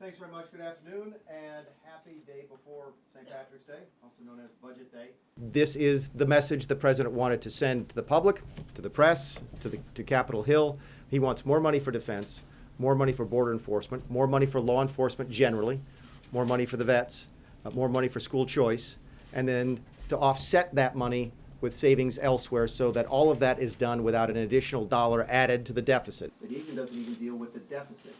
Thanks very much. Good afternoon and happy day before St. Patrick's Day, also known as Budget Day. This is the message the president wanted to send to the public, to the press, to Capitol Hill. He wants more money for defense, more money for border enforcement, more money for law enforcement generally, more money for the vets, more money for school choice, and then to offset that money with savings elsewhere so that all of that is done without an additional dollar added to the deficit. It even doesn't even deal with the deficit.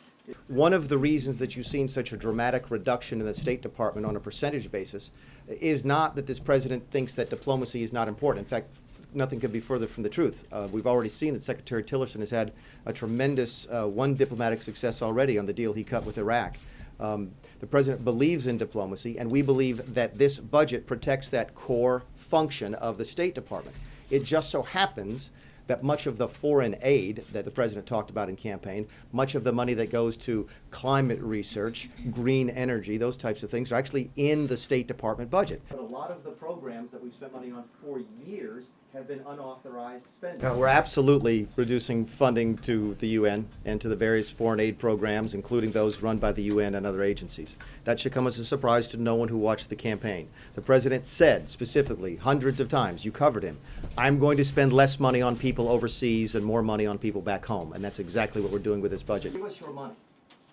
One of the reasons that you've seen such a dramatic reduction in the State Department on a percentage basis is not that this president thinks that diplomacy is not important. In fact, nothing could be further from the truth. We've already seen that Secretary Tillerson has had a tremendous one diplomatic success already on the deal he cut with Iraq. The president believes in diplomacy, and we believe that this budget protects that core function of the State Department. It just so happens that much of the foreign aid that the president talked about in campaign, much of the money that goes to climate research, green energy, those types of things are actually in the State Department budget. But a lot of the programs that we've spent money on for years have been unauthorized spending. We're absolutely reducing funding to the UN and to the various foreign aid programs, including those run by the UN and other agencies. That should come as a surprise to no one who watched the campaign. The president said specifically, hundreds of times, you covered him, I'm going to spend less money on people overseas and more money on people back home. And that's exactly what we're doing with this budget. Give us your money.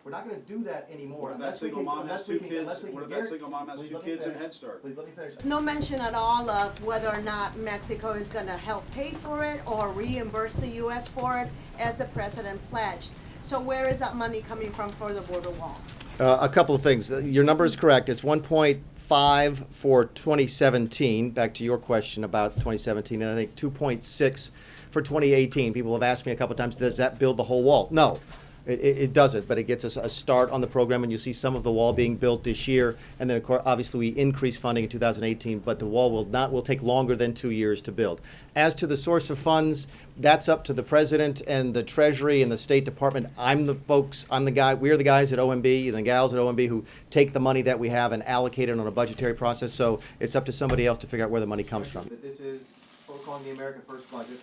We're not going to do that anymore. What if that single mom has two kids in Head Start? Please let me finish. No mention at all of whether or not Mexico is going to help pay for it or reimburse the U.S. for it, as the president pledged. So where is that money coming from for the border wall? A couple of things. Your number is correct. It's 1.5 for 2017. Back to your question about 2017, and I think 2.6 for 2018. People have asked me a couple of times, does that build the whole wall? No. It doesn't, but it gets us a start on the program, and you see some of the wall being built this year, and then of course, obviously we increase funding in 2018, but the wall will take longer than 2 years to build. As to the source of funds, that's up to the president and the Treasury and the State Department. We're the guys at OMB and the gals at OMB who take the money that we have and allocate it on a budgetary process, so it's up to somebody else to figure out where the money comes from. This is what we're calling the America First budget.